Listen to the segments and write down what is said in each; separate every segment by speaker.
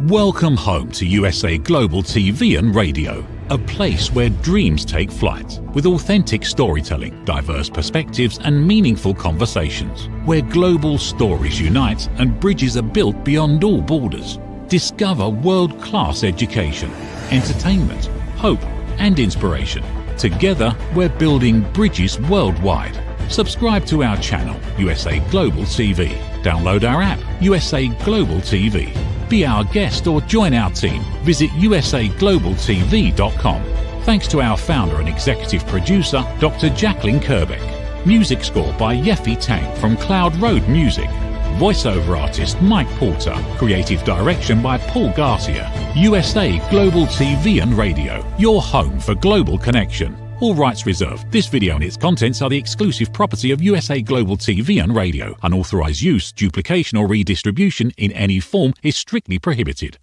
Speaker 1: Welcome home to USA Global TV and Radio, a place where dreams take flight, with authentic storytelling, diverse perspectives and meaningful conversations, where global stories unite and bridges are built beyond all borders. Discover world-class education, entertainment, hope and inspiration. Together, we're building bridges worldwide. Subscribe to our channel, USA Global TV. Download our app, USA Global TV. Be our guest or join our team. Visit usaglobaltv.com. Thanks to our founder and executive producer, Dr. JACALYN KERBECK. Music score by Yeffy Tang from Cloud Road Music. Voiceover artist Mike Porter. Creative direction by Paul Garcia. USA Global TV and Radio. Your home for global connection. All rights reserved. This video and its contents are the exclusive property of USA Global TV and Radio. Unauthorized use, duplication or redistribution in any form is strictly prohibited.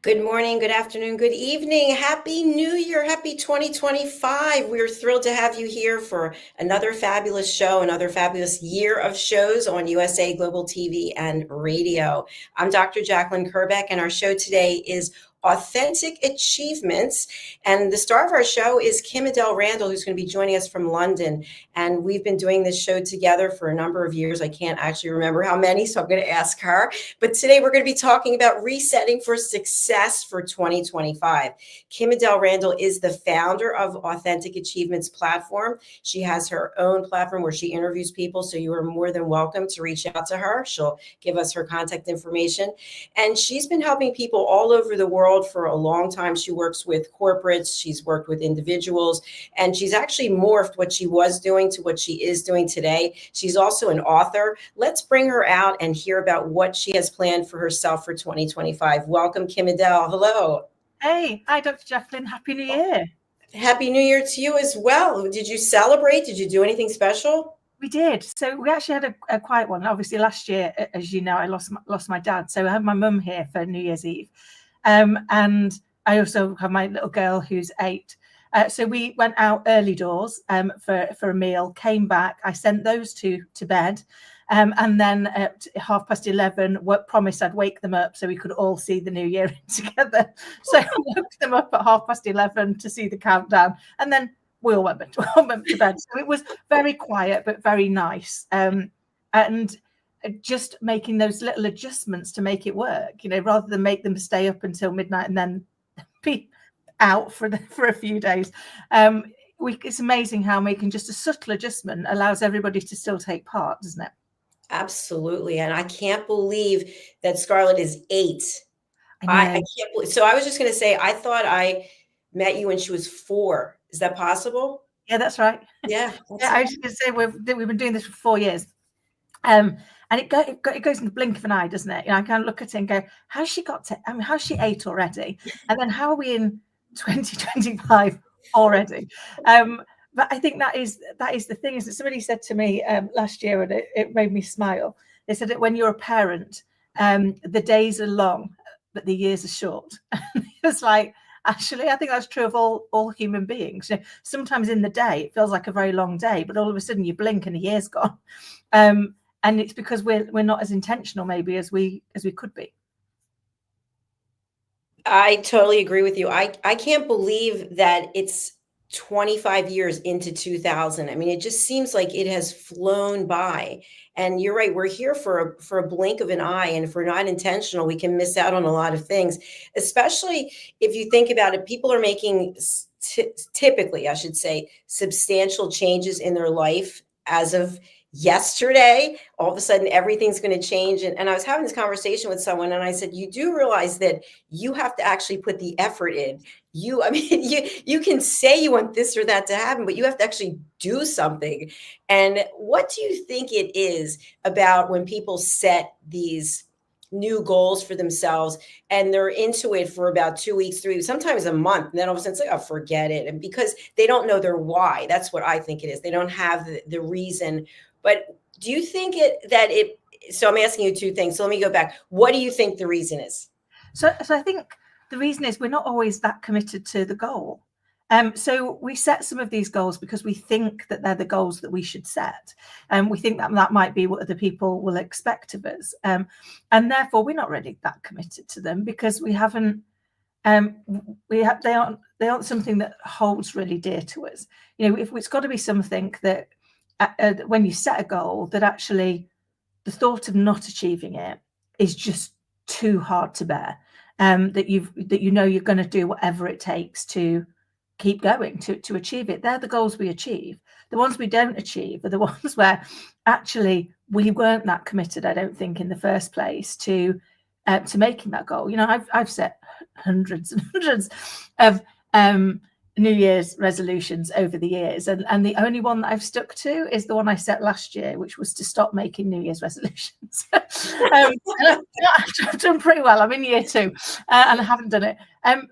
Speaker 2: Good morning, good afternoon, good evening. Happy New Year, happy 2025. We're thrilled to have you here for another fabulous show, another fabulous year of shows on USA Global TV and Radio. I'm Dr. JACALYN KERBECK, and our show today is Authentic Achievements. And the star of our show is KIM-ADELE Randall, who's going to be joining us from London. And we've been doing this show together for a number of years. I can't actually remember how many, so I'm going to ask her. But today we're going to be talking about resetting for success for 2025. KIM-ADELE Randall is the founder of Authentic Achievements platform. She has her own platform where she interviews people, so you are more than welcome to reach out to her. She'll give us her contact information. And she's been helping people all over the world for a long time. She works with corporates, she's worked with individuals, and she's actually morphed what she was doing to what she is doing today. She's also an author. Let's bring her out and hear about what she has planned for herself for 2025. Welcome, KIM-ADELE. Hello.
Speaker 3: Hey, hi, Dr. JACALYN. Happy New Year.
Speaker 2: Happy New Year to you as well. Did you celebrate? Did you do anything special?
Speaker 3: We did. So we actually had a quiet one. Obviously, last year, as you know, I lost my dad. So I had my mum here for New Year's Eve. And I also have my little girl who's 8. So we went out early doors for a meal, came back. I sent those two to bed. And then at 11:30, promised I'd wake them up so we could all see the new year together. So I woke them up at 11:30 to see the countdown. And then we all went to bed. So it was very quiet, but very nice. And just making those little adjustments to make it work, rather than make them stay up until midnight and then be out for a few days. It's amazing how making just a subtle adjustment allows everybody to still take part, doesn't it?
Speaker 2: Absolutely. And I can't believe that Scarlett is 8.
Speaker 3: I
Speaker 2: can't believe. So I was just going to say, I thought I met you when she was 4. Is that possible?
Speaker 3: Yeah, that's right.
Speaker 2: Yeah.
Speaker 3: I was going to say we've been doing this for 4 years. And it goes in the blink of an eye, doesn't it? I kind of look at it and go, how's she 8 already? And then how are we in 2025 already? But I think that is the thing, is that somebody said to me last year, and it made me smile. They said that when you're a parent, the days are long, but the years are short. And it was like, actually, I think that's true of all human beings. Sometimes in the day, it feels like a very long day, but all of a sudden you blink and a year's gone. And it's because we're not as intentional maybe as we could be.
Speaker 2: I totally agree with you. I can't believe that it's 25 years into 2000. I mean, it just seems like it has flown by. And you're right, we're here for a blink of an eye. And if we're not intentional, we can miss out on a lot of things, especially if you think about it. People are making typically, I should say, substantial changes in their life as of yesterday. All of a sudden, everything's going to change. And I was having this conversation with someone, and I said, you do realize that you have to actually put the effort in. You can say you want this or that to happen, but you have to actually do something. And what do you think it is about when people set these new goals for themselves and they're into it for about 2 weeks, 3 weeks, sometimes a month, and then all of a sudden it's like, oh, forget it. And because they don't know their why. That's what I think it is. They don't have the reason. But do you think so I'm asking you 2 things. So let me go back. What do you think the reason is?
Speaker 3: So I think the reason is we're not always that committed to the goal. So we set some of these goals because we think that they're the goals that we should set. And we think that that might be what other people will expect of us. And therefore, we're not really that committed to them because we haven't, they aren't something that holds really dear to us. You know, if it's got to be something that when you set a goal, that actually the thought of not achieving it is just too hard to bear. That you know you're going to do whatever it takes to keep going to achieve it. They're the goals we achieve. The ones we don't achieve are the ones where actually we weren't that committed, I don't think, in the first place to making that goal. You know, I've set hundreds and hundreds of New Year's resolutions over the years, and the only one that I've stuck to is the one I set last year, which was to stop making New Year's resolutions. I've done pretty well. I'm in year 2, and I haven't done it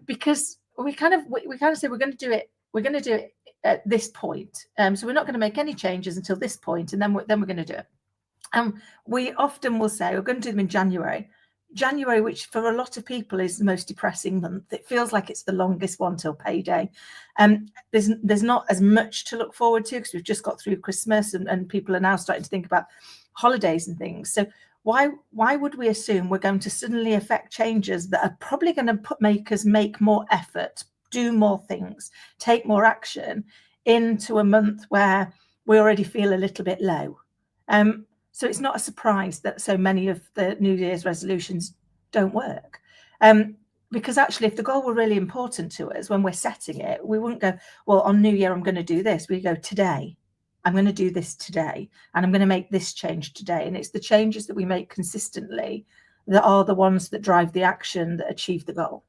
Speaker 3: because we kind of say we're going to do it. We're going to do it at this point. So we're not going to make any changes until this point, and then we're going to do it. We often will say we're going to do them in January, which for a lot of people is the most depressing month. It feels like it's the longest one till payday. There's not as much to look forward to because we've just got through Christmas and people are now starting to think about holidays and things. So why would we assume we're going to suddenly affect changes that are probably going to make us make more effort, do more things, take more action into a month where we already feel a little bit low? So it's not a surprise that so many of the New Year's resolutions don't work. Because actually, if the goal were really important to us when we're setting it, we wouldn't go, well, on New Year, I'm going to do this. We go, today, I'm going to do this today, and I'm going to make this change today. And it's the changes that we make consistently that are the ones that drive the action that achieve the goal.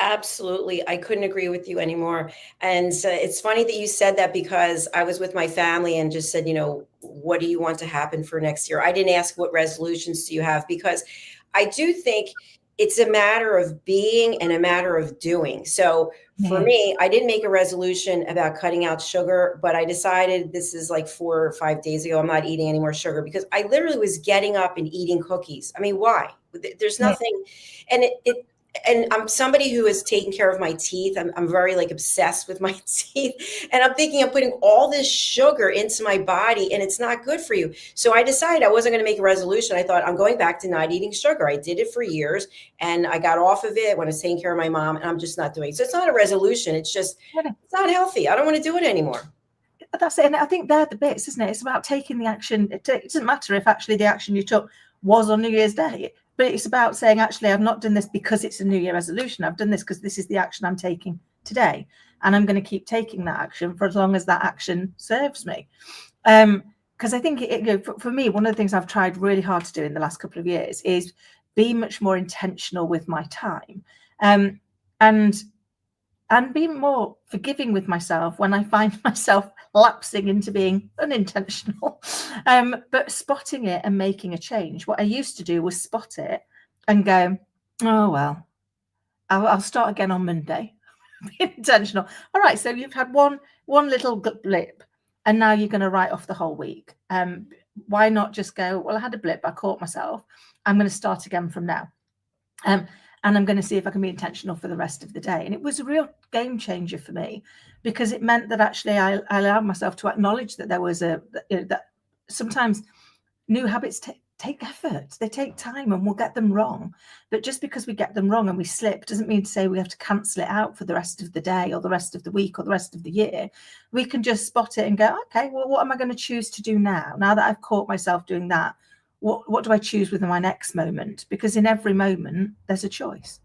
Speaker 2: Absolutely. I couldn't agree with you anymore. And so it's funny that you said that because I was with my family and just said, you know, what do you want to happen for next year? I didn't ask what resolutions do you have, because I do think it's a matter of being and a matter of doing. So for me, I didn't make a resolution about cutting out sugar, but I decided, this is like 4 or 5 days ago, I'm not eating any more sugar because I literally was getting up and eating cookies. I mean, why? There's nothing. And and I'm somebody who is taking care of my teeth. I'm very like obsessed with my teeth. And I'm thinking I'm putting all this sugar into my body and it's not good for you. So I decided I wasn't going to make a resolution. I thought I'm going back to not eating sugar. I did it for years and I got off of it when I was taking care of my mom, and I'm just not doing it. So it's not a resolution. It's just, it's not healthy. I don't want to do it anymore.
Speaker 3: That's it. And I think they're the bits, isn't it? It's about taking the action. It doesn't matter if actually the action you took was on New Year's Day. But it's about saying, actually, I've not done this because it's a New Year resolution. I've done this because this is the action I'm taking today. And I'm going to keep taking that action for as long as that action serves me. Because I think for me, one of the things I've tried really hard to do in the last couple of years is be much more intentional with my time. And be more forgiving with myself when I find myself lapsing into being unintentional, but spotting it and making a change. What I used to do was spot it and go, oh, well, I'll start again on Monday. Be intentional. All right, so you've had one little blip and now you're going to write off the whole week. Why not just go, well, I had a blip, I caught myself. I'm going to start again from now. And I'm going to see if I can be intentional for the rest of the day. And it was a real game changer for me because it meant that actually I allowed myself to acknowledge that there was that sometimes new habits take effort, they take time, and we'll get them wrong. But just because we get them wrong and we slip doesn't mean to say we have to cancel it out for the rest of the day or the rest of the week or the rest of the year. We can just spot it and go, okay, well, what am I going to choose to do now that I've caught myself doing that? What do I choose within my next moment? Because in every moment, there's a choice.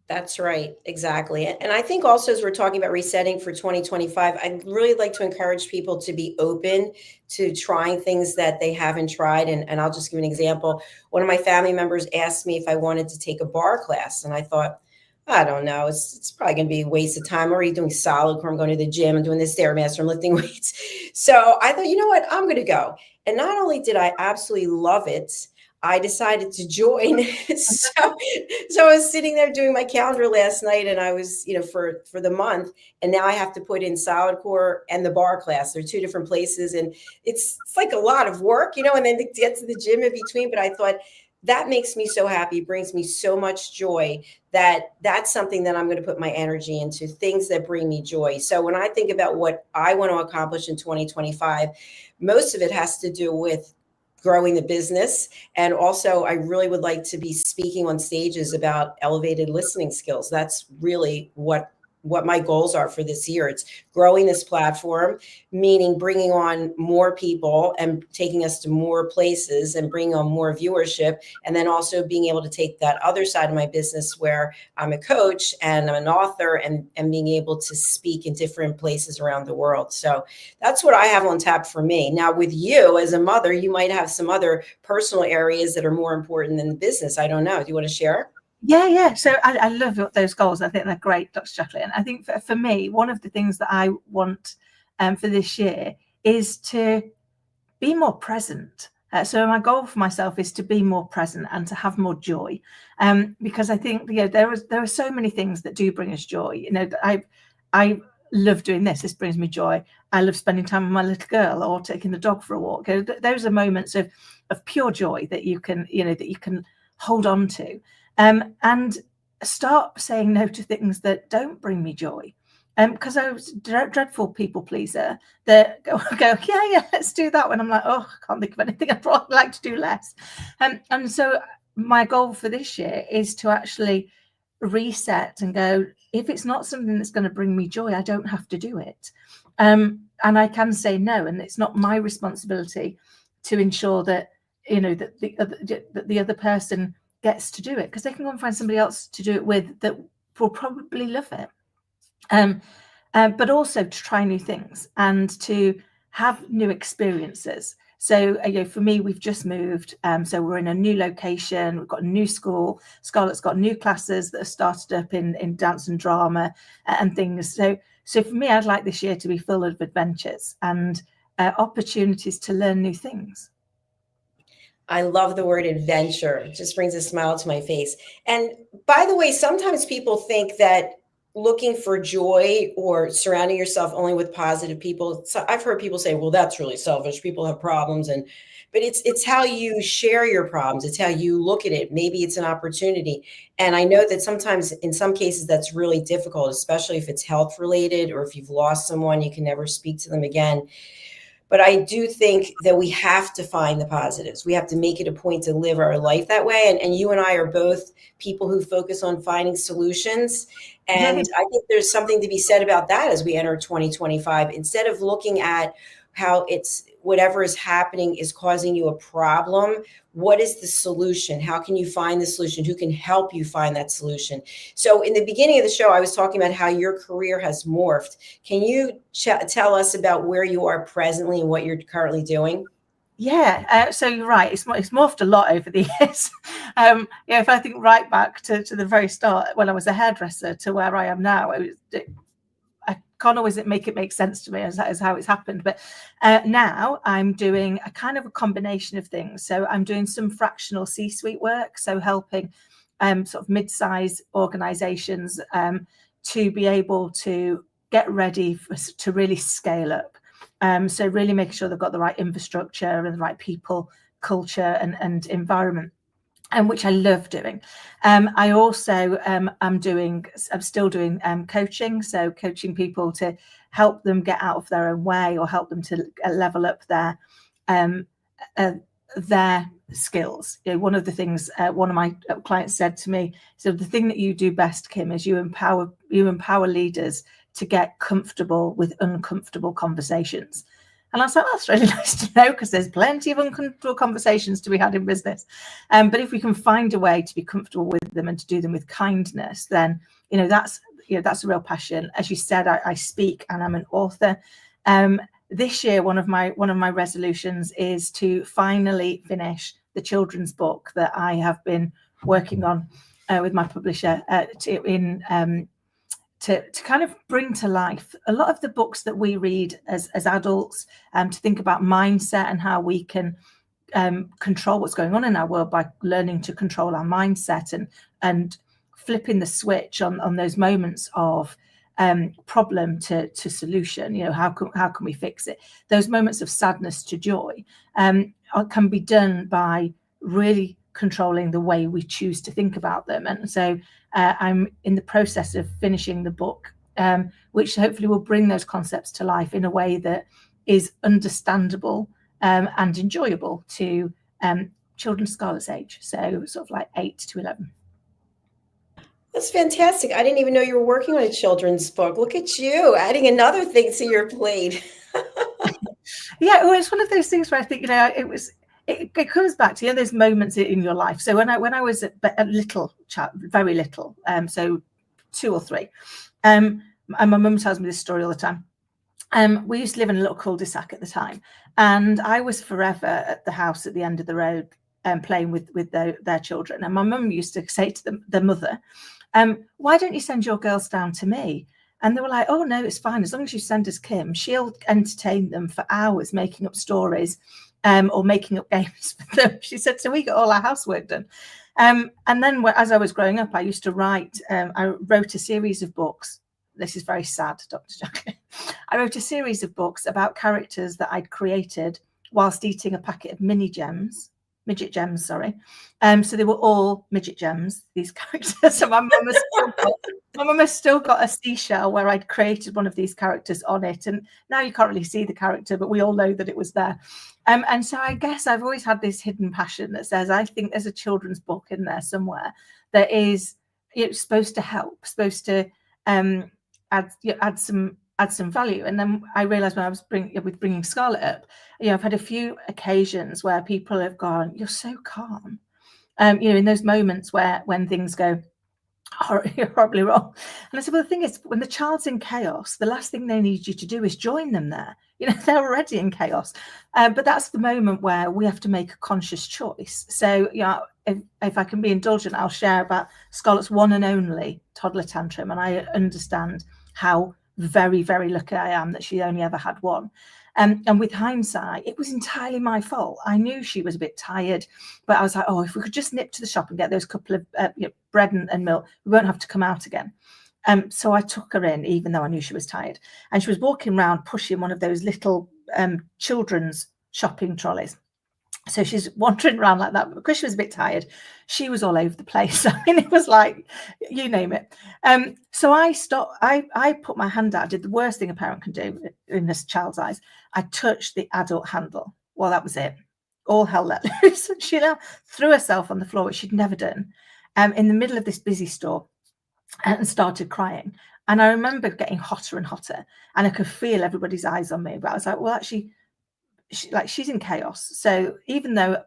Speaker 2: That's right. Exactly. And I think also, as we're talking about resetting for 2025, I'd really like to encourage people to be open to trying things that they haven't tried. And I'll just give an example. One of my family members asked me if I wanted to take a bar class. And I thought, I don't know, it's probably going to be a waste of time. I'm already doing solid core. I'm going to the gym. I'm doing this Stairmaster. I'm lifting weights. So I thought, you know what? I'm going to go. And not only did I absolutely love it, I decided to join. So I was sitting there doing my calendar last night, and I was, for the month, and now I have to put in solid core and the bar class. They're 2 different places, and it's like a lot of work, and then to get to the gym in between. But I thought, that makes me so happy, brings me so much joy, that that's something that I'm going to put my energy into, things that bring me joy. So when I think about what I want to accomplish in 2025, most of it has to do with growing the business. And also, I really would like to be speaking on stages about elevated listening skills. That's really what my goals are for this year. It's growing this platform, meaning bringing on more people and taking us to more places and bringing on more viewership. And then also being able to take that other side of my business where I'm a coach and I'm an author, and being able to speak in different places around the world. So that's what I have on tap for me. Now, with you as a mother, you might have some other personal areas that are more important than the business. I don't know. Do you want to share?
Speaker 3: Yeah. So I love those goals. I think they're great, Dr. JACALYN. I think for me, one of the things that I want for this year is to be more present. So my goal for myself is to be more present and to have more joy, because I think there are so many things that do bring us joy. I love doing this. This brings me joy. I love spending time with my little girl or taking the dog for a walk. Those are moments of pure joy that you can hold on to. And start saying no to things that don't bring me joy. Because I was a dreadful people pleaser that go, yeah, let's do that. When I'm like, oh, I can't think of anything I'd probably like to do less. And so my goal for this year is to actually reset and go, if it's not something that's going to bring me joy, I don't have to do it. And I can say no, and it's not my responsibility to ensure that that the other person gets to do it, because they can go and find somebody else to do it with that will probably love it. But also to try new things and to have new experiences. So for me, we've just moved, so we're in a new location. We've got a new school. Scarlett's got new classes that have started up in dance and drama and things. So for me, I'd like this year to be full of adventures and opportunities to learn new things.
Speaker 2: I love the word adventure. It just brings a smile to my face. And by the way, sometimes people think that looking for joy or surrounding yourself only with positive people. So I've heard people say, well, that's really selfish. People have problems. But it's how you share your problems. It's how you look at it. Maybe it's an opportunity. And I know that sometimes in some cases that's really difficult, especially if it's health related, or if you've lost someone, you can never speak to them again. But I do think that we have to find the positives. We have to make it a point to live our life that way. And you and I are both people who focus on finding solutions. And I think there's something to be said about that as we enter 2025. Instead of looking at how it's whatever is happening is causing you a problem, what is the solution? How can you find the solution? Who can help you find that solution? So in the beginning of the show, I was talking about how your career has morphed. Can you tell us about where you are presently and what you're currently doing?
Speaker 3: Yeah, so you're right. It's morphed a lot over the years. If I think right back to the very start when I was a hairdresser to where I am now, I can't always make sense to me as how it's happened. But now I'm doing a kind of a combination of things. So I'm doing some fractional C-suite work, so helping sort of mid-size organizations to be able to get ready to really scale up. So really making sure they've got the right infrastructure and the right people, culture and environment. Which I love doing. I also I'm still doing coaching, so coaching people to help them get out of their own way or help them to level up their skills. One of the things one of my clients said to me, so the thing that you do best, Kim, is you empower leaders to get comfortable with uncomfortable conversations. And I was like, well, that's really nice to know, because there's plenty of uncomfortable conversations to be had in business. But if we can find a way to be comfortable with them and to do them with kindness, then that's a real passion. As you said, I speak and I'm an author. This year, one of my resolutions is to finally finish the children's book that I have been working on with my publisher to kind of bring to life a lot of the books that we read as adults, to think about mindset and how we can control what's going on in our world by learning to control our mindset and flipping the switch on those moments of problem to solution. How can we fix it? Those moments of sadness to joy can be done by really controlling the way we choose to think about them. And so I'm in the process of finishing the book, which hopefully will bring those concepts to life in a way that is understandable and enjoyable to children Scarlett's age, so sort of like 8 to 11.
Speaker 2: That's fantastic. I didn't even know you were working on a children's book. Look at you, adding another thing to your plate.
Speaker 3: Yeah, well, it's one of those things where I think, it comes back to, those moments in your life. So when I was a little child, very little, so 2 or 3, and my mum tells me this story all the time. We used to live in a little cul-de-sac at the time, and I was forever at the house at the end of the road playing with their children. And my mum used to say to their mother, why don't you send your girls down to me? And they were like, oh, no, it's fine. As long as you send us Kim, she'll entertain them for hours making up stories or making up games for them. She said, so we got all our housework done. And then as I was growing up, I used to write, I wrote a series of books. This is very sad, Dr. JACALYN. I wrote a series of books about characters that I'd created whilst eating a packet of midget gems, sorry. So they were all midget gems, these characters. So my mum has still got a seashell where I'd created one of these characters on it. And now you can't really see the character, but we all know that it was there. And so I guess I've always had this hidden passion that says, I think there's a children's book in there somewhere that is supposed to help, supposed to add some value. And then I realized when I was bringing Scarlett up, I've had a few occasions where people have gone, you're so calm, in those moments when things go horribly wrong. And I said, well, the thing is, when the child's in chaos, the last thing they need you to do is join them there. They're already in chaos, but that's the moment where we have to make a conscious choice. So if I can be indulgent, I'll share about Scarlett's one and only toddler tantrum, and I understand how very, very lucky I am that she only ever had one. And with hindsight, it was entirely my fault. I knew she was a bit tired, but I was like, oh, if we could just nip to the shop and get those couple of bread and milk, we won't have to come out again. So I took her in, even though I knew she was tired. And she was walking around pushing one of those little children's shopping trolleys. So she's wandering around like that. Because she was a bit tired, she was all over the place. I mean, it was like, you name it. So I stopped. I put my hand out. I did the worst thing a parent can do in this child's eyes. I touched the adult handle. Well, that was it. All hell let loose. She now threw herself on the floor, which she'd never done, in the middle of this busy store, and started crying. And I remember getting hotter and hotter, and I could feel everybody's eyes on me. But I was like, well, actually, she's in chaos. So even though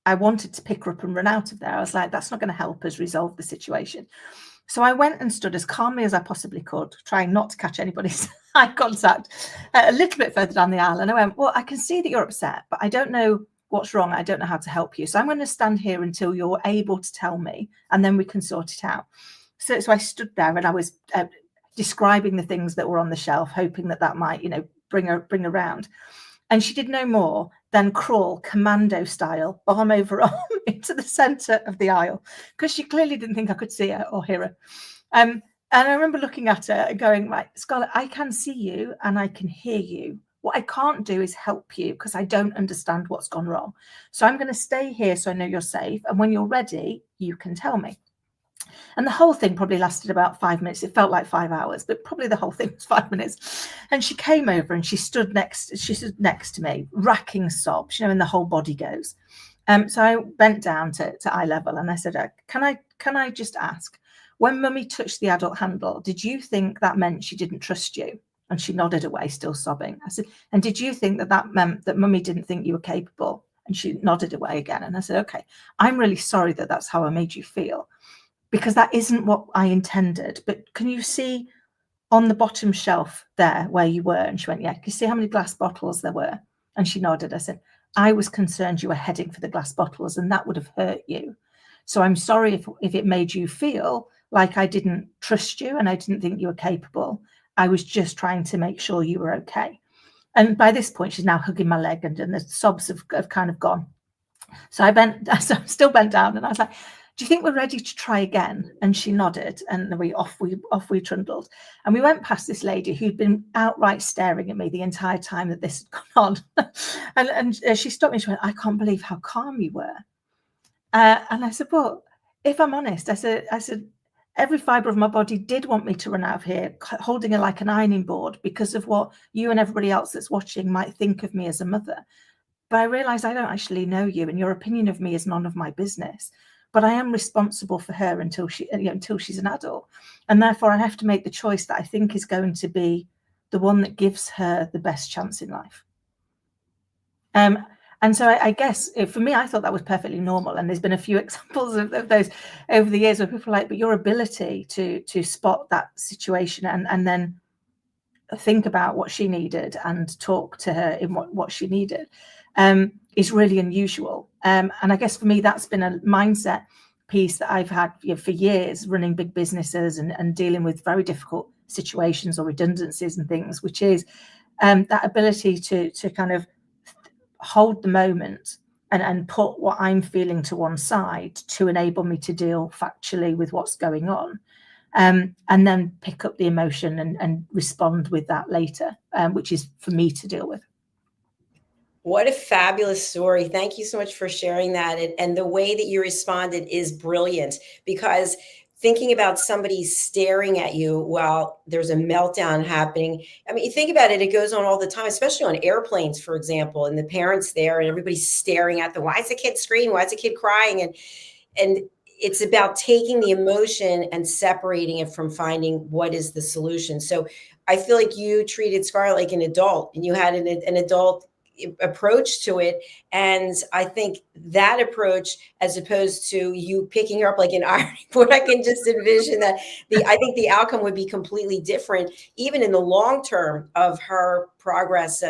Speaker 3: I wanted to pick her up and run out of there, I was like, that's not going to help us resolve the situation. So I went and stood as calmly as I possibly could, trying not to catch anybody's eye contact, a little bit further down the aisle. And I went, well, I can see that you're upset, but I don't know what's wrong. I don't know how to help you. So I'm going to stand here until you're able to tell me, and then we can sort it out. So I stood there and I was describing the things that were on the shelf, hoping that might, bring her around. And she did no more than crawl commando style, arm over arm, into the centre of the aisle, because she clearly didn't think I could see her or hear her. And I remember looking at her and going, right, Scarlett, I can see you and I can hear you. What I can't do is help you because I don't understand what's gone wrong. So I'm going to stay here so I know you're safe. And when you're ready, you can tell me. And the whole thing probably lasted about 5 minutes. It felt like 5 hours, but probably the whole thing was 5 minutes. And she came over and she stood next to me, racking sobs, and the whole body goes. So I bent down to eye level and I said, can I just ask, when Mummy touched the adult handle, did you think that meant she didn't trust you? And she nodded away, still sobbing. I said, and did you think that meant that Mummy didn't think you were capable? And she nodded away again. And I said, okay, I'm really sorry that that's how I made you feel, because that isn't what I intended. But can you see on the bottom shelf there where you were? And she went, yeah. Can you see how many glass bottles there were? And she nodded. I said, I was concerned you were heading for the glass bottles and that would have hurt you. So I'm sorry if it made you feel like I didn't trust you and I didn't think you were capable. I was just trying to make sure you were okay. And by this point, she's now hugging my leg and the sobs have kind of gone. So I'm still bent down and I was like, do you think we're ready to try again? And she nodded, and off we trundled. And we went past this lady who'd been outright staring at me the entire time that this had gone on. and she stopped me. She went, I can't believe how calm you were. And I said, well, if I'm honest, I said, every fibre of my body did want me to run out of here, holding it like an ironing board because of what you and everybody else that's watching might think of me as a mother. But I realised I don't actually know you, and your opinion of me is none of my business. But I am responsible for her until she's an adult, and therefore I have to make the choice that I think is going to be the one that gives her the best chance in life. And so I guess for me, I thought that was perfectly normal. And there's been a few examples of those over the years where people are like, but your ability to spot that situation and then think about what she needed and talk to her in what she needed is really unusual. And I guess for me, that's been a mindset piece that I've had for years, running big businesses and dealing with very difficult situations or redundancies and things, which is that ability to kind of hold the moment and put what I'm feeling to one side to enable me to deal factually with what's going on, and then pick up the emotion and respond with that later, which is for me to deal with.
Speaker 2: What a fabulous story. Thank you so much for sharing that. And the way that you responded is brilliant, because thinking about somebody staring at you while there's a meltdown happening. I mean, you think about it, it goes on all the time, especially on airplanes, for example, and the parents there and everybody's staring at them. Why is the kid screaming? Why is the kid crying? And it's about taking the emotion and separating it from finding what is the solution. So I feel like you treated Scarlett like an adult, and you had an adult approach to it. And I think that approach, as opposed to you picking her up like an ironing board, I can just envision that I think the outcome would be completely different, even in the long term of her progress,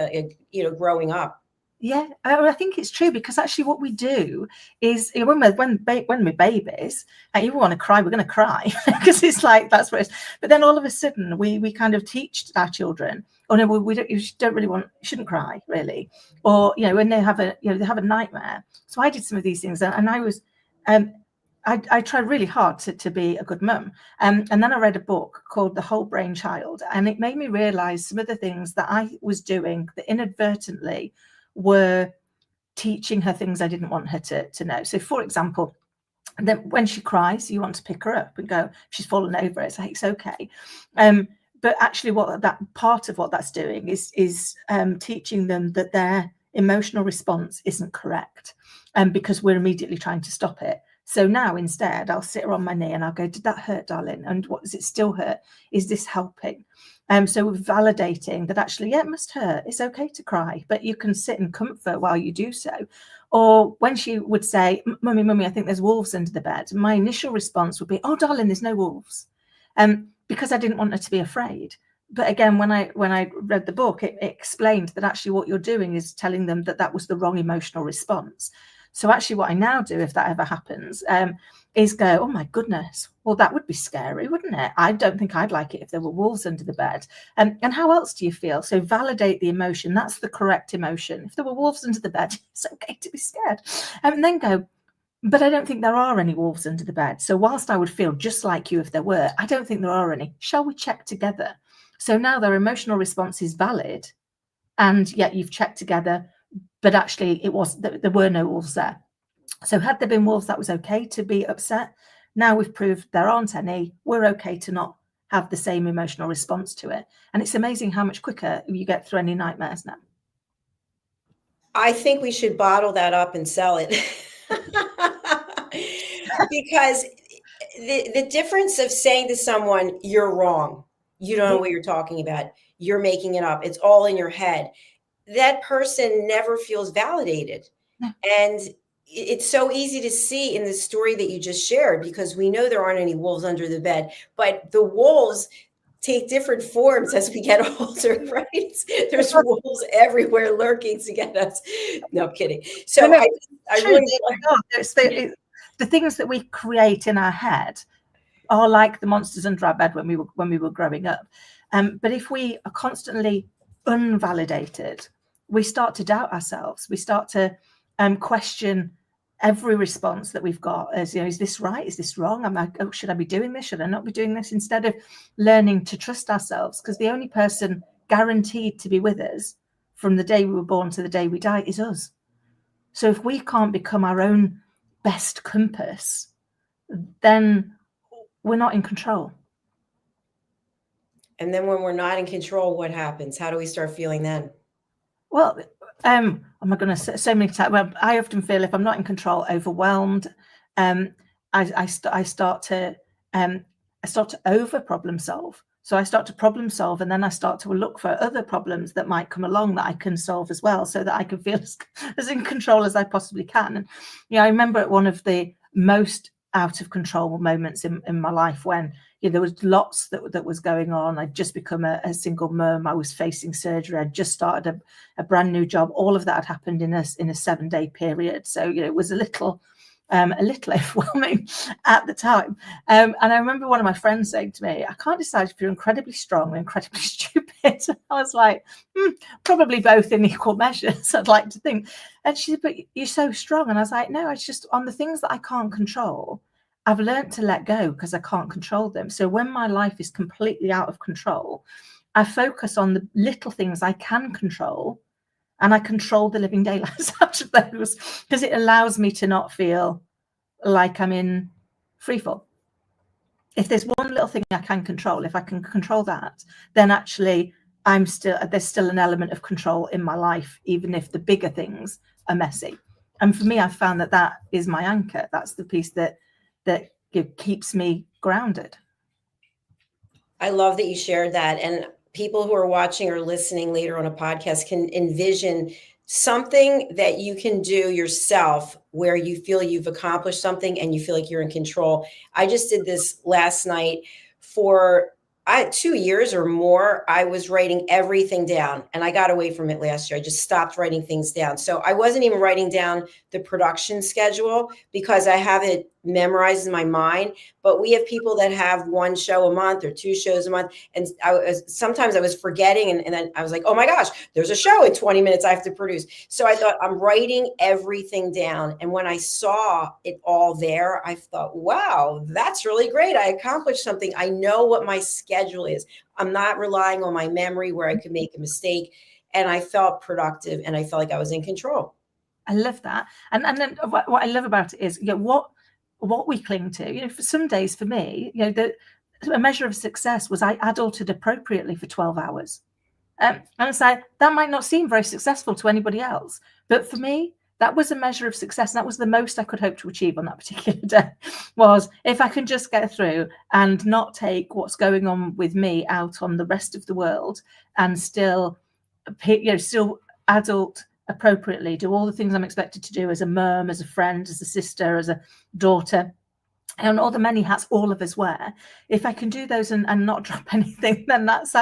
Speaker 2: growing up.
Speaker 3: Yeah, I think it's true, because actually what we do is when we're babies, and you want to cry, we're going to cry because it's like that's what it is. But then all of a sudden we kind of teach our children, oh no, you shouldn't cry really, or when they have a nightmare. So I did some of these things, and I was I tried really hard to be a good mum, and then I read a book called The Whole Brain Child, and it made me realize some of the things that I was doing that inadvertently were teaching her things I didn't want her to know. So, for example, that when she cries, you want to pick her up and go, she's fallen over, it's like, it's okay. But actually what that part of what that's doing is teaching them that their emotional response isn't correct, because we're immediately trying to stop it. So now instead, I'll sit her on my knee and I'll go, did that hurt, darling? And what does it still hurt? Is this helping? So we're validating that actually, yeah, it must hurt. It's okay to cry, but you can sit in comfort while you do so. Or when she would say, mummy, I think there's wolves under the bed, my initial response would be, oh, darling, there's no wolves. Because I didn't want her to be afraid. But again, when I read the book, it explained that actually what you're doing is telling them that was the wrong emotional response. So actually what I now do, if that ever happens, is go, oh my goodness, well, that would be scary, wouldn't it? I don't think I'd like it if there were wolves under the bed. And how else do you feel? So validate the emotion. That's the correct emotion. If there were wolves under the bed, it's okay to be scared. And then go, but I don't think there are any wolves under the bed. So whilst I would feel just like you if there were, I don't think there are any. Shall we check together? So now their emotional response is valid, and yet you've checked together, but actually there were no wolves there. So had there been wolves, that was okay to be upset. Now we've proved there aren't any. We're okay to not have the same emotional response to it. And it's amazing how much quicker you get through any nightmares now.
Speaker 2: I think we should bottle that up and sell it. Because the difference of saying to someone, you're wrong, you don't know what you're talking about, you're making it up, it's all in your head, that person never feels validated.
Speaker 3: No.
Speaker 2: And it's so easy to see in the story that you just shared, because we know there aren't any wolves under the bed, but the wolves take different forms as we get older, right? There's wolves everywhere lurking to get us. No, I'm kidding. So I really
Speaker 3: it's the things that we create in our head are like the monsters under our bed when we were growing up. But if we are constantly unvalidated, we start to doubt ourselves. We start to question every response that we've got as, is this right? Is this wrong? Should I be doing this? Should I not be doing this? Instead of learning to trust ourselves, because the only person guaranteed to be with us from the day we were born to the day we die is us. So if we can't become our own best compass, then we're not in control.
Speaker 2: And then when we're not in control, what happens? How do we start feeling then?
Speaker 3: Well, oh my goodness, so many times. Well, I often feel if I'm not in control, overwhelmed. I start to over problem solve. So I start to problem solve, and then I start to look for other problems that might come along that I can solve as well, so that I can feel as in control as I possibly can. And I remember at one of the most out of control moments in my life when there was lots that was going on. I'd just become a single mum. I was facing surgery. I'd just started a brand new job. All of that had happened in a 7-day period. So it was a little overwhelming at the time. And I remember one of my friends saying to me, I can't decide if you're incredibly strong or incredibly stupid. And I was like, probably both in equal measures, I'd like to think. And she said, but you're so strong. And I was like, no, it's just on the things that I can't control, I've learned to let go because I can't control them. So when my life is completely out of control, I focus on the little things I can control, and I control the living daylights out of those, because it allows me to not feel like I'm in free fall. If there's one little thing I can control, if I can control that, then actually there's still an element of control in my life, even if the bigger things are messy. And for me, I've found that is my anchor. That's the piece that keeps me grounded.
Speaker 2: I love that you shared that. And people who are watching or listening later on a podcast can envision something that you can do yourself where you feel you've accomplished something and you feel like you're in control. I just did this last night for 2 years or more. I was writing everything down, and I got away from it last year. I just stopped writing things down. So I wasn't even writing down the production schedule because I have it memorized in my mind. But we have people that have 1 show a month or 2 shows a month. And sometimes I was forgetting. And then I was like, oh my gosh, there's a show in 20 minutes I have to produce. So I thought, I'm writing everything down. And when I saw it all there, I thought, wow, that's really great. I accomplished something. I know what my schedule is. I'm not relying on my memory where I could make a mistake. And I felt productive, and I felt like I was in control.
Speaker 3: I love that. And then what I love about it is, what we cling to. For some days, for me, a measure of success was I adulted appropriately for 12 hours. And it's like, that might not seem very successful to anybody else, but for me, that was a measure of success. And that was the most I could hope to achieve on that particular day, was if I can just get through and not take what's going on with me out on the rest of the world, and still adult appropriately, do all the things I'm expected to do as a mum, as a friend, as a sister, as a daughter, and all the many hats all of us wear. If I can do those and not drop anything, then that's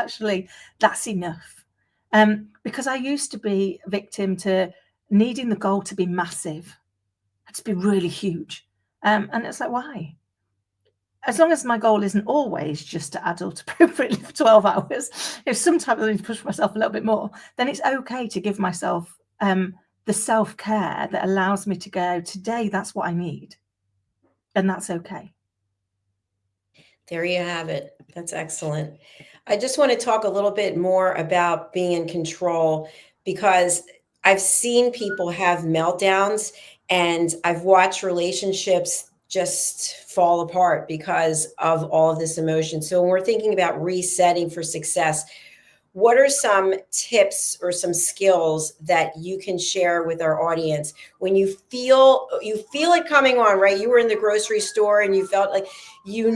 Speaker 3: enough. Because I used to be victim to needing the goal to be massive, to be really huge. And it's like, why? As long as my goal isn't always just to adult appropriately for 12 hours, if sometimes I need to push myself a little bit more, then it's okay to give myself the self-care that allows me to go, today, that's what I need. And that's okay.
Speaker 2: There you have it. That's excellent. I just want to talk a little bit more about being in control, because I've seen people have meltdowns, and I've watched relationships just fall apart because of all of this emotion. So when we're thinking about resetting for success, what are some tips or some skills that you can share with our audience when you feel it coming on, right? You were in the grocery store and you felt like, you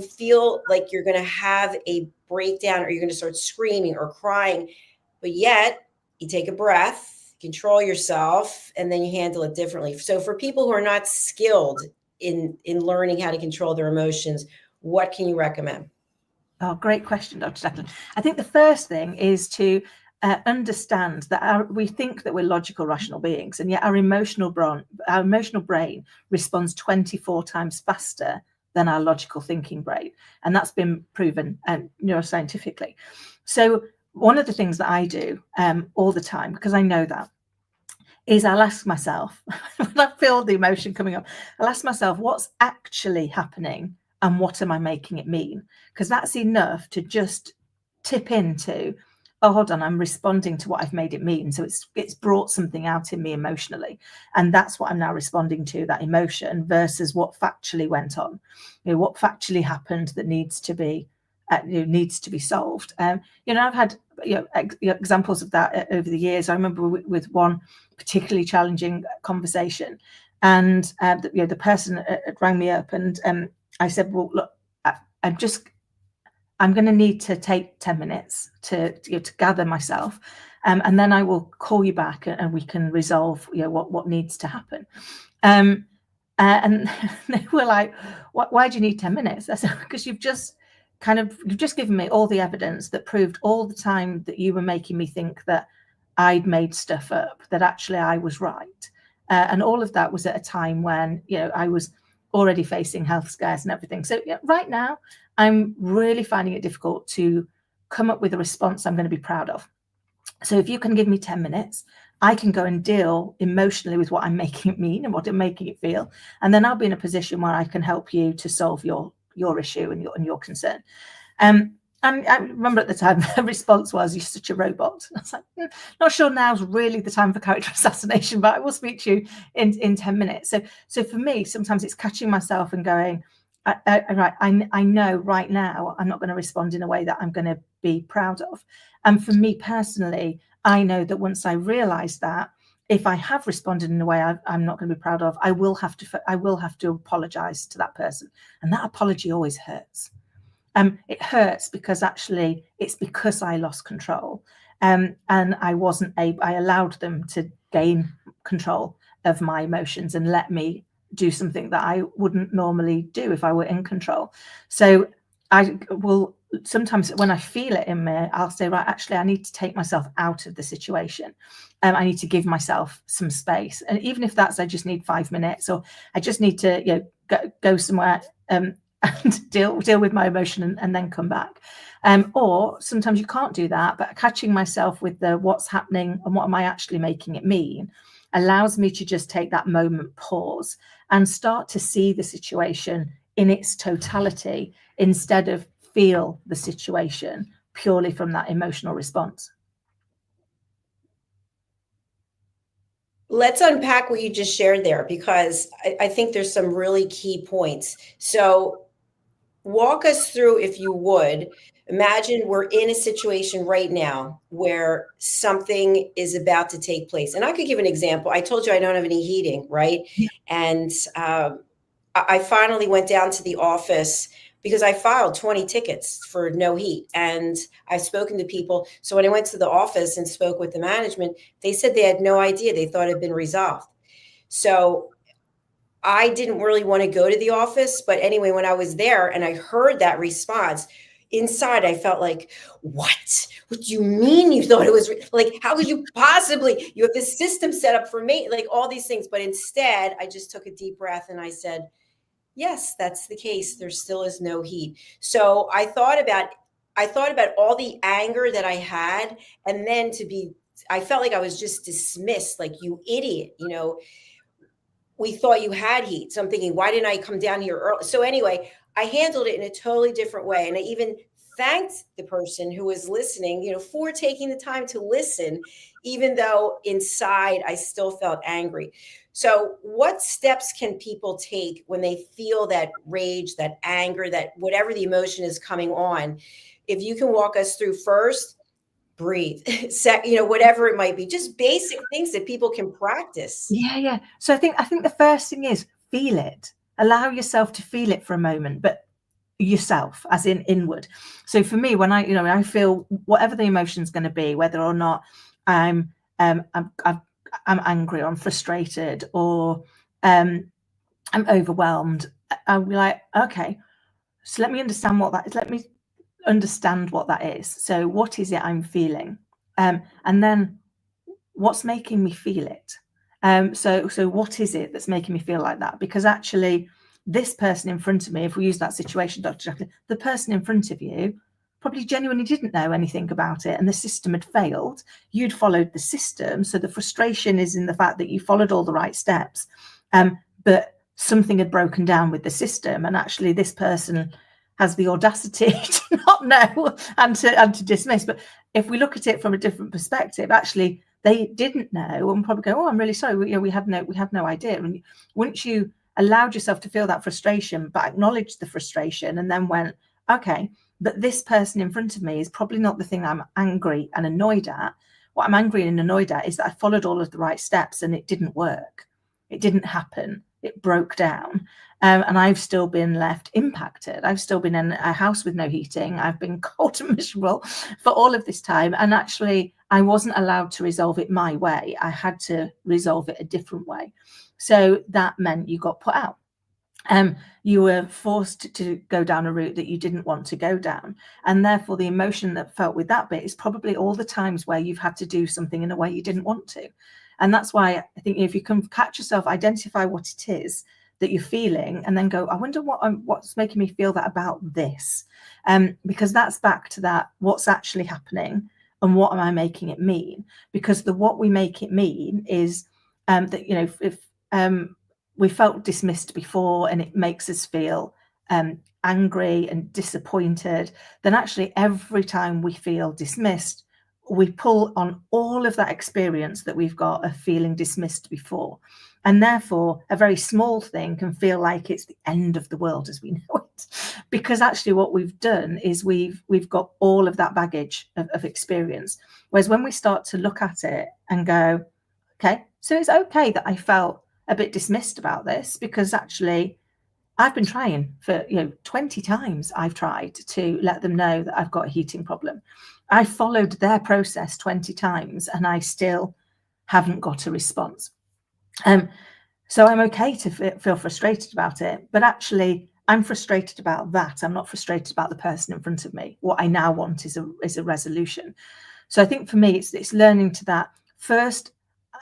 Speaker 2: feel like you're going to have a breakdown, or you're going to start screaming or crying, but yet you take a breath, control yourself, and then you handle it differently. So for people who are not skilled in learning how to control their emotions, what can you recommend?
Speaker 3: Oh, great question, Dr. JACALYN. I think the first thing is to understand that we think that we're logical, rational beings, and yet our emotional brain responds 24 times faster than our logical thinking brain. And that's been proven neuroscientifically. So one of the things that I do all the time, because I know that, is I'll ask myself, when I feel the emotion coming up, I'll ask myself, what's actually happening? And what am I making it mean? Because that's enough to just tip into oh, hold on, I'm responding to what I've made it mean. So it's brought something out in me emotionally. And that's what I'm now responding to, that emotion, versus what factually went on. What factually happened that needs to be solved. I've had examples of that over the years. I remember with one particularly challenging conversation, and the person rang me up, and I said, well, look, I'm going to need to take 10 minutes to gather myself, and then I will call you back and we can resolve what needs to happen. And they were like, why do you need 10 minutes? I said, because you've just given me all the evidence that proved all the time that you were making me think that I'd made stuff up, that actually I was right. And all of that was at a time when, I was already facing health scares and everything. So right now, I'm really finding it difficult to come up with a response I'm going to be proud of. So if you can give me 10 minutes, I can go and deal emotionally with what I'm making it mean and what I'm making it feel. And then I'll be in a position where I can help you to solve your issue and your concern. And I remember at the time, the response was, you're such a robot. I was like, not sure now's really the time for character assassination, but I will speak to you in 10 minutes. So for me, sometimes it's catching myself and going, I know right now I'm not going to respond in a way that I'm going to be proud of. And for me personally, I know that once I realize that, if I have responded in a way I'm not going to be proud of, I will have to apologize to that person. And that apology always hurts. It hurts because actually it's because I lost control, and I allowed them to gain control of my emotions and let me do something that I wouldn't normally do if I were in control. So I will sometimes, when I feel it in me, I'll say, right, actually, I need to take myself out of the situation. I need to give myself some space. And even if that's, I just need 5 minutes, or I just need to go somewhere and deal with my emotion and then come back. Or sometimes you can't do that, but catching myself with what's happening and what am I actually making it mean allows me to just take that moment, pause, and start to see the situation in its totality instead of feel the situation purely from that emotional response.
Speaker 2: Let's unpack what you just shared there, because I think there's some really key points. So walk us through, if you would. Imagine we're in a situation right now where something is about to take place. And I could give an example. I told you I don't have any heating, right? Yeah. And I finally went down to the office because I filed 20 tickets for no heat. And I've spoken to people. So when I went to the office and spoke with the management, they said they had no idea. They thought it had been resolved. So I didn't really want to go to the office. But anyway, when I was there and I heard that response, inside I felt like, what do you mean you thought it was like, how could you possibly, you have this system set up for me, like all these things. But instead, I just took a deep breath and I said, yes, that's the case. There still is no heat. So I thought about all the anger that I had, and then I felt like I was just dismissed, like, you idiot, we thought you had heat. So I'm thinking, why didn't I come down here early? So anyway, I handled it in a totally different way. And I even thanked the person who was listening, for taking the time to listen, even though inside I still felt angry. So what steps can people take when they feel that rage, that anger, that whatever the emotion is coming on? If you can walk us through, first, breathe, whatever it might be, just basic things that people can practice.
Speaker 3: Yeah. So I think the first thing is feel it. Allow yourself to feel it for a moment, but yourself, as in inward. So for me, when I feel whatever the emotion is going to be, whether or not I'm angry, or I'm frustrated, or I'm overwhelmed, I'll be like, okay, so let me understand what that is. Let me understand what that is. So what is it I'm feeling? And then what's making me feel it? So what is it that's making me feel like that? Because actually, this person in front of me, if we use that situation, Dr. JACALYN, the person in front of you probably genuinely didn't know anything about it, and the system had failed. You'd followed the system. So the frustration is in the fact that you followed all the right steps, but something had broken down with the system. And actually, this person has the audacity to not know and to dismiss. But if we look at it from a different perspective, actually they didn't know and probably go, oh, I'm really sorry, we had no idea. And once you allowed yourself to feel that frustration, but acknowledged the frustration and then went, okay, but this person in front of me is probably not the thing I'm angry and annoyed at. What I'm angry and annoyed at is that I followed all of the right steps and it didn't work. It didn't happen. It broke down. And I've still been left impacted. I've still been in a house with no heating. I've been cold and miserable for all of this time. And actually, I wasn't allowed to resolve it my way. I had to resolve it a different way. So that meant you got put out. You were forced to go down a route that you didn't want to go down. And therefore, the emotion that felt with that bit is probably all the times where you've had to do something in a way you didn't want to. And that's why I think if you can catch yourself, identify what it is that you're feeling, and then go, I wonder what's making me feel that about this, because that's back to that, what's actually happening and what am I making it mean? Because what we make it mean is that, you know, if we felt dismissed before and it makes us feel angry and disappointed, then actually every time we feel dismissed, we pull on all of that experience that we've got of feeling dismissed before. And therefore, a very small thing can feel like it's the end of the world as we know it. Because actually what we've done is we've got all of that baggage of experience. Whereas when we start to look at it and go, okay, so it's okay that I felt a bit dismissed about this, because actually I've been trying for 20 times. I've tried to let them know that I've got a heating problem. I followed their process 20 times and I still haven't got a response. So I'm okay to feel frustrated about it, but actually I'm frustrated about that. I'm not frustrated about the person in front of me. What I now want is a resolution. So I think for me, it's learning to that first,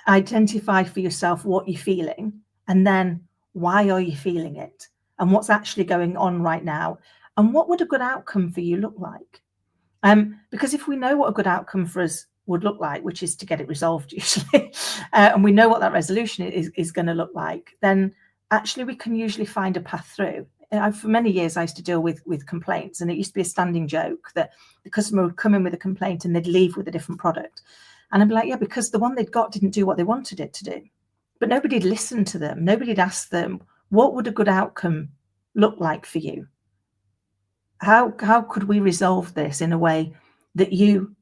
Speaker 3: identify for yourself what you're feeling, and then why are you feeling it, and what's actually going on right now, and what would a good outcome for you look like? Because if we know what a good outcome for us would look like, which is to get it resolved usually, and we know what that resolution is going to look like, then actually we can usually find a path through. For many years, I used to deal with complaints, and it used to be a standing joke that the customer would come in with a complaint and they'd leave with a different product. And I'd be like, yeah, because the one they'd got didn't do what they wanted it to do. But nobody'd listened to them. Nobody'd asked them, what would a good outcome look like for you? How could we resolve this in a way that you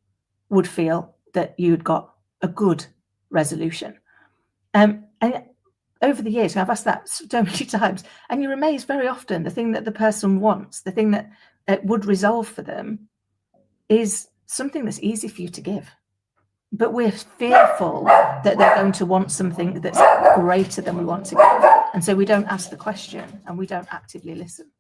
Speaker 3: would feel that you'd got a good resolution? And over the years, I've asked that so many times, and you're amazed very often the thing that the person wants, the thing that would resolve for them, is something that's easy for you to give. But we're fearful that they're going to want something that's greater than we want to give. And so we don't ask the question and we don't actively listen.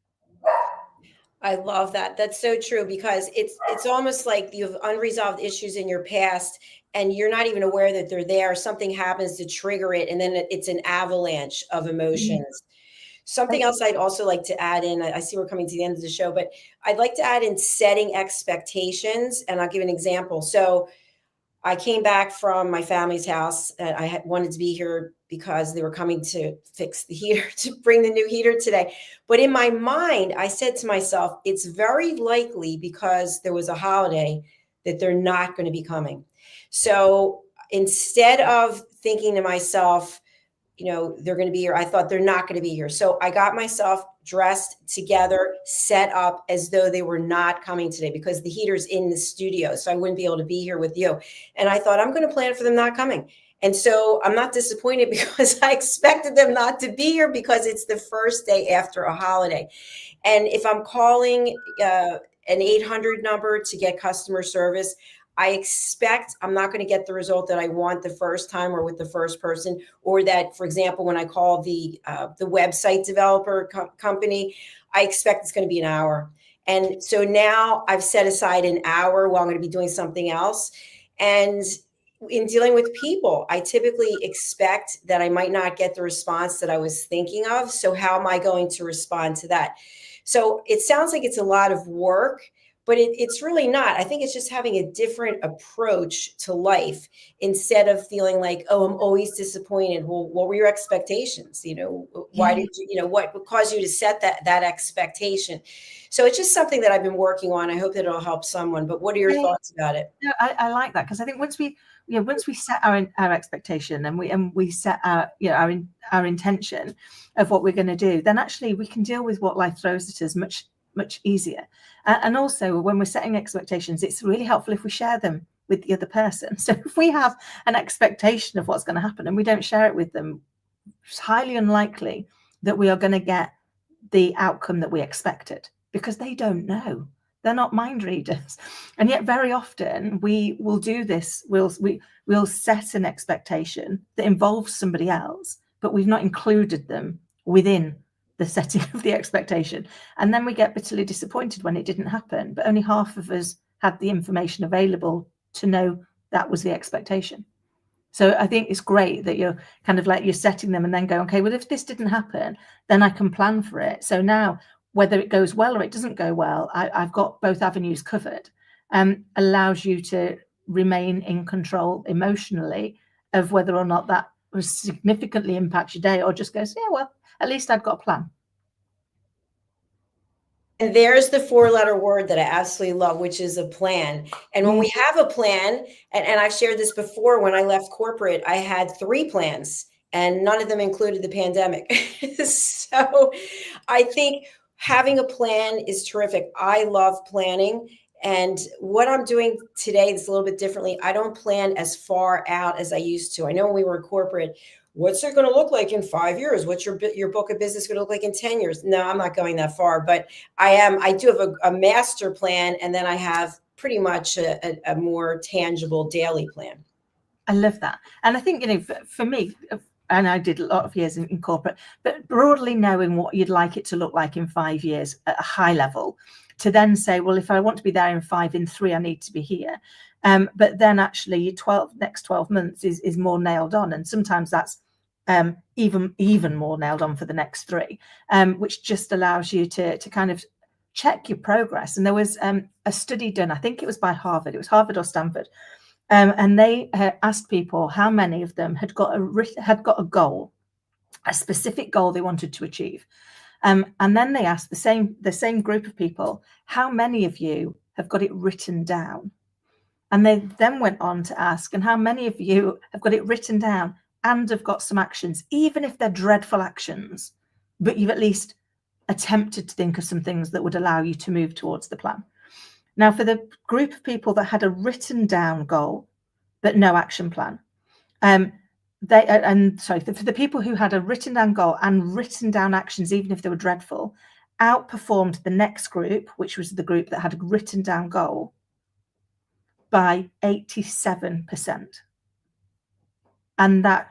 Speaker 2: I love that. That's so true, because it's almost like you have unresolved issues in your past and you're not even aware that they're there. Something happens to trigger it, and then it's an avalanche of emotions. Something else I'd also like to add in, I see we're coming to the end of the show, but I'd like to add in setting expectations, and I'll give an example. So I came back from my family's house. I wanted to be here because they were coming to fix the heater, to bring the new heater today. But in my mind, I said to myself, it's very likely because there was a holiday that they're not going to be coming. So instead of thinking to myself, they're going to be here, I thought they're not going to be here. So I got myself dressed together, set up as though they were not coming today, because the heater's in the studio, so I wouldn't be able to be here with you. And I thought, I'm going to plan for them not coming. And so I'm not disappointed, because I expected them not to be here, because it's the first day after a holiday. And if I'm calling an 800 number to get customer service, I expect I'm not going to get the result that I want the first time or with the first person, or that, for example, when I call the website developer company, I expect it's going to be an hour. And so now I've set aside an hour while I'm going to be doing something else. And in dealing with people, I typically expect that I might not get the response that I was thinking of. So how am I going to respond to that? So it sounds like it's a lot of work, but it's really not. I think it's just having a different approach to life instead of feeling like, oh, I'm always disappointed. Well, what were your expectations? Why did you, what caused you to set that expectation? So it's just something that I've been working on. I hope that it'll help someone. But what are your thoughts about it?
Speaker 3: No, I like that, because I think once we set our expectation and we set our intention of what we're going to do, then actually we can deal with what life throws at us much easier. And also, when we're setting expectations, it's really helpful if we share them with the other person. So if we have an expectation of what's going to happen and we don't share it with them, it's highly unlikely that we are going to get the outcome that we expected, because they don't know. They're not mind readers. And yet very often we will do this. We'll set an expectation that involves somebody else, but we've not included them within the setting of the expectation. And then we get bitterly disappointed when it didn't happen, but only half of us had the information available to know that was the expectation. So I think it's great that you're kind of like, you're setting them and then go, okay, well, if this didn't happen, then I can plan for it. So now, whether it goes well or it doesn't go well, I've got both avenues covered. Allows you to remain in control emotionally of whether or not that will significantly impact your day, or just goes, yeah, well, at least I've got a plan.
Speaker 2: And there's the 4-letter word that I absolutely love, which is a plan. And when we have a plan, and I've shared this before, when I left corporate, I had 3 plans and none of them included the pandemic. So I think having a plan is terrific. I love planning. And what I'm doing today is a little bit differently. I don't plan as far out as I used to. I know when we were in corporate, what's it going to look like in 5 years? What's your book of business going to look like in 10 years? No, I'm not going that far, but I do have a master plan. And then I have pretty much a more tangible daily plan.
Speaker 3: I love that. And I think, for me, and I did a lot of years in corporate, but broadly knowing what you'd like it to look like in 5 years at a high level, to then say, well, if I want to be there in 5, in 3, I need to be here. But then actually your next 12 months is more nailed on. And sometimes that's even more nailed on for the next 3, which just allows you to kind of check your progress. And there was a study done, I think it was by Harvard, it was Harvard or Stanford, and they asked people how many of them had got a goal, a specific goal they wanted to achieve. And then they asked the same group of people, how many of you have got it written down? And they then went on to ask, and how many of you have got it written down and have got some actions, even if they're dreadful actions, but you've at least attempted to think of some things that would allow you to move towards the plan. Now, for the group of people that had a written down goal, but no action plan, for the people who had a written down goal and written down actions, even if they were dreadful, outperformed the next group, which was the group that had a written down goal, by 87%. And that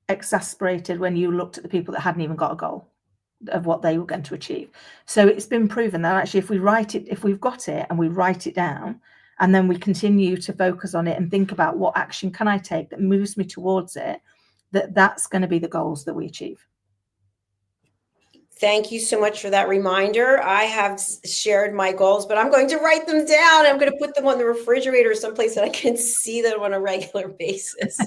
Speaker 3: exasperated when you looked at the people that hadn't even got a goal of what they were going to achieve. So it's been proven that actually if we've got it and we write it down, and then we continue to focus on it and think about what action can I take that moves me towards it, that's going to be the goals that we achieve.
Speaker 2: Thank you so much for that reminder. I have shared my goals, but I'm going to write them down. I'm going to put them on the refrigerator someplace that I can see them on a regular basis.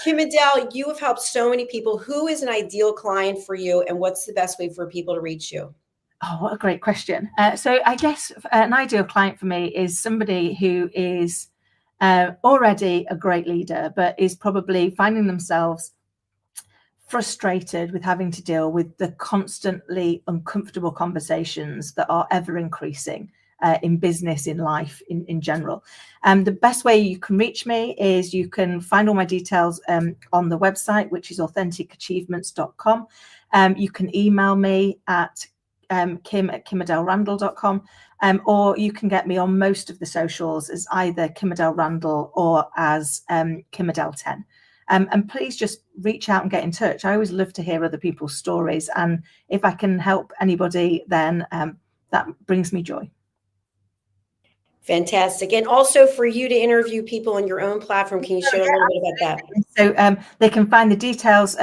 Speaker 2: KIM-ADELE, you have helped so many people. Who is an ideal client for you, and what's the best way for people to reach you?
Speaker 3: Oh, what a great question. So I guess an ideal client for me is somebody who is already a great leader, but is probably finding themselves frustrated with having to deal with the constantly uncomfortable conversations that are ever increasing in business, in life, in general. The best way you can reach me is you can find all my details on the website, which is AuthenticAchievements.com. You can email me at kim@kimadelerandall.com, or you can get me on most of the socials as either KIM-ADELE Randall or as KIM-ADELE10. And please just reach out and get in touch. I always love to hear other people's stories, and if I can help anybody, then that brings me joy.
Speaker 2: Fantastic. And also for you to interview people on your own platform, can you share a little bit about that?
Speaker 3: So they can find the details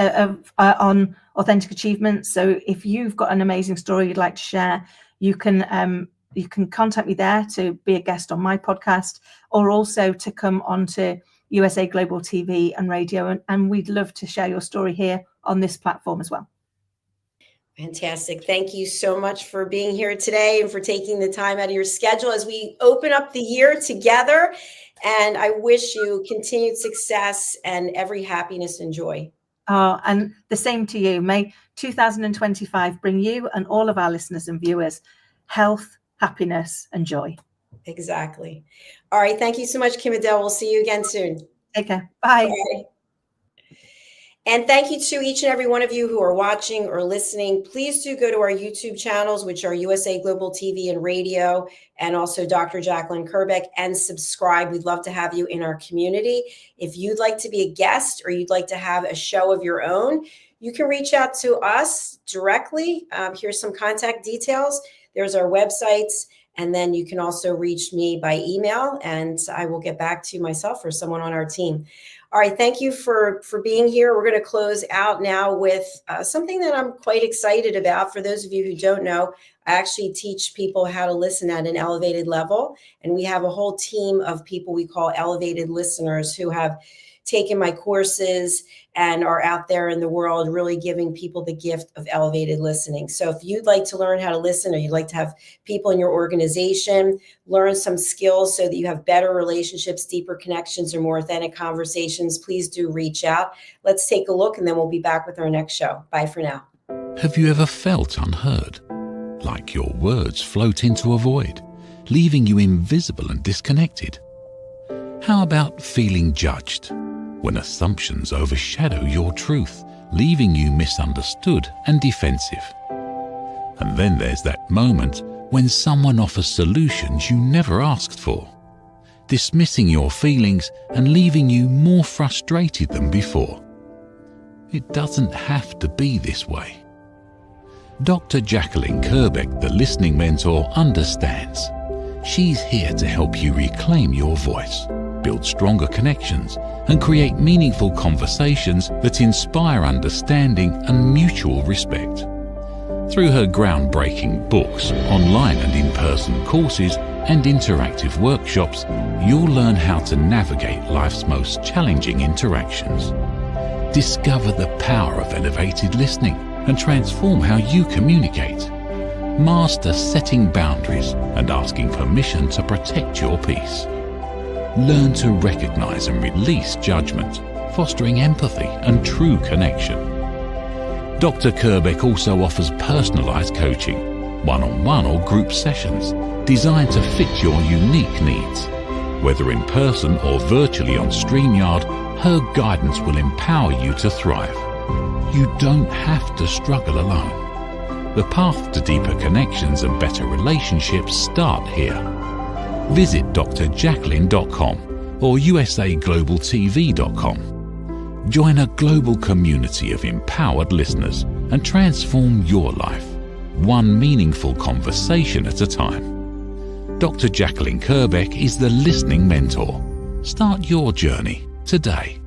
Speaker 3: on Authentic Achievements. So if you've got an amazing story you'd like to share, you can you can contact me there to be a guest on my podcast, or also to come onto USA Global TV and radio. And we'd love to share your story here on this platform as well.
Speaker 2: Fantastic. Thank you so much for being here today and for taking the time out of your schedule as we open up the year together. And I wish you continued success and every happiness and joy.
Speaker 3: And the same to you. May 2025 bring you and all of our listeners and viewers health, happiness, and joy.
Speaker 2: Exactly. All right. Thank you so much, KIM-ADELE. We'll see you again soon.
Speaker 3: Take care. Bye.
Speaker 2: Bye. And thank you to each and every one of you who are watching or listening. Please do go to our YouTube channels, which are USA Global TV and Radio, and also Dr. JACALYN KERBECK, and subscribe. We'd love to have you in our community. If you'd like to be a guest or you'd like to have a show of your own, you can reach out to us directly. Here's some contact details. There's our websites. And then you can also reach me by email, and I will get back to you myself or someone on our team. All right. Thank you for being here. We're going to close out now with something that I'm quite excited about. For those of you who don't know, I actually teach people how to listen at an elevated level. And we have a whole team of people we call elevated listeners who have taken my courses and are out there in the world really giving people the gift of elevated listening. So if you'd like to learn how to listen, or you'd like to have people in your organization learn some skills so that you have better relationships, deeper connections, or more authentic conversations, please do reach out. Let's take a look, and then we'll be back with our next show. Bye for now.
Speaker 1: Have you ever felt unheard? Like your words float into a void, leaving you invisible and disconnected? How about feeling judged, when assumptions overshadow your truth, leaving you misunderstood and defensive? And then there's that moment when someone offers solutions you never asked for, dismissing your feelings and leaving you more frustrated than before. It doesn't have to be this way. Dr. JACALYN KERBECK, the listening mentor, understands. She's here to help you reclaim your voice, build stronger connections, and create meaningful conversations that inspire understanding and mutual respect. Through her groundbreaking books, online and in-person courses, and interactive workshops, you'll learn how to navigate life's most challenging interactions. Discover the power of elevated listening and transform how you communicate. Master setting boundaries and asking permission to protect your peace. Learn to recognize and release judgment, fostering empathy and true connection. Dr. KERBECK also offers personalized coaching, one-on-one or group sessions designed to fit your unique needs. Whether in person or virtually on StreamYard, her guidance will empower you to thrive. You don't have to struggle alone. The path to deeper connections and better relationships start here. Visit drjacalyn.com or usaglobaltv.com. Join a global community of empowered listeners and transform your life, one meaningful conversation at a time. Dr. JACALYN KERBECK is the listening mentor. Start your journey today.